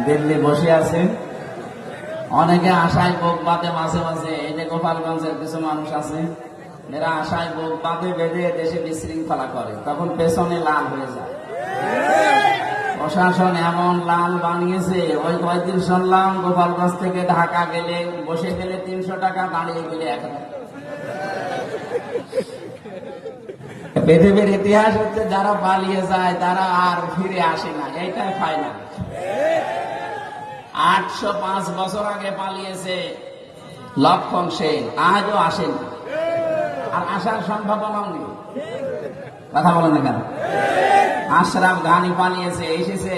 দিল্লি বসে আছে, অনেকে আশায় বুক বাঁধে মাঝে মাঝে। এই যে গোপালগঞ্জের কিছু মানুষ আছে, এরা আশায় বুক বাঁধে বেঁধে দেশে বিশৃঙ্খলা করে, তখন পেছনে লাল হয়ে যায়। প্রশাসন এমন লাল বানিয়েছে, ওই কয়েকদিন শুনলাম গোপালগঞ্জ থেকে ঢাকা গেলে বসে গেলে 300 টাকা, দাঁড়িয়ে গেলে 1000 টাকা। পৃথিবীর ইতিহাস হচ্ছে যারা পালিয়ে যায় তারা আর ফিরে আসে না, এইটাই ফাইনাল। 805 বছর আগে পালিয়েছে লক্ষণ সেন, আজও আসেনি, আর আসার সম্ভাবনাও নেই। কথা বলেন না কেন? আশরাফ গানি পালিয়েছে, এসেছে।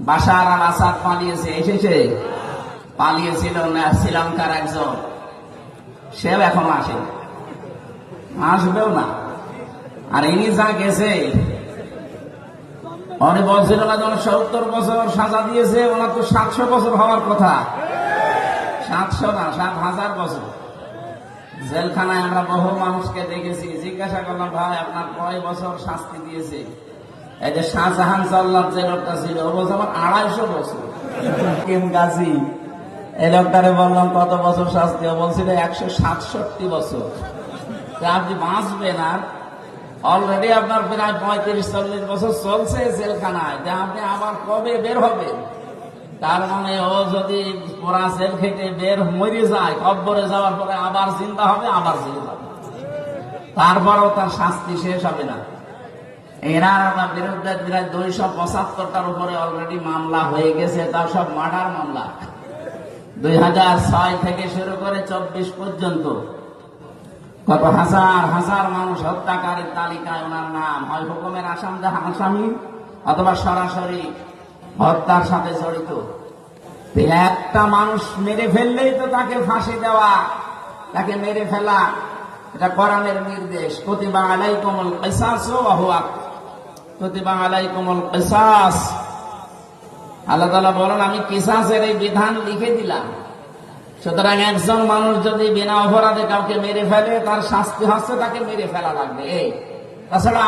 বাশার আল আসাদ পালিয়েছে, এসেছে। পালিয়েছিল শ্রীলঙ্কার একজন, সেও এখনো আসেনি, আসবেও না। আর ইনি যা গেছে, উনি বলছিল না যখন 70 বছর সাজা দিয়েছে, ওনার তো 700 বছর হওয়ার কথা। 700 না, 7000 বছর জেলখানায়। আমরা বহু মানুষকে দেখেছি, জিজ্ঞাসা করলাম, ভাই আপনার কয় বছর শাস্তি দিয়েছে? এই যে শাহজাহান জল্লাদ যে লোকটা ছিল, ও বলছে আমার 250 বছর। কিম গাজী এই লোকটারে বললাম কত বছর শাস্তি? ও বলছিল 167 বছর। আপনি বাঁচবেন, আর অলরেডি আপনার প্রায় 35-40 বছর চলছে জেলখানায়, আপনি আবার কবে বের হবেন? তার মানে ও যদি পুরা জেল খেটে বের মরে যায়, কব্বরে যাওয়ার পরে আবার চিন্তা হবে, আবার জেল যাবে, তারপরও তার শাস্তি শেষ হবে না। এনার বিরুদ্ধে 275টার উপরে অলরেডি মামলা হয়ে গেছে, তার সব মার্ডার মামলা। 2006 থেকে শুরু করে 24 পর্যন্ত কত হাজার হাজার মানুষ হত্যাকারীর তালিকায় ওনার নাম, হয় হুকুমের আসামি অথবা সরাসরি হত্যার সাথে জড়িত। একটা মানুষ মেরে ফেললেই তো তাকে ফাঁসি দেওয়া, তাকে মেরে ফেলা, এটা কোরআনের নির্দেশ। কুতিবা আলাইকুমুল কিসাস ওয়া হুয়া কুতিবা আলাইকুমুল কিসাস। আল্লাহ তাআলা বলেন, আমি কিসাসের এই বিধান লিখে দিলাম। সুতরাং একজন মানুষ যদি বিনা অপরাধে কাউকে মেরে ফেলে, তার শাস্তি হচ্ছে তাকে মেরে ফেলা লাগবে। তাছাড়া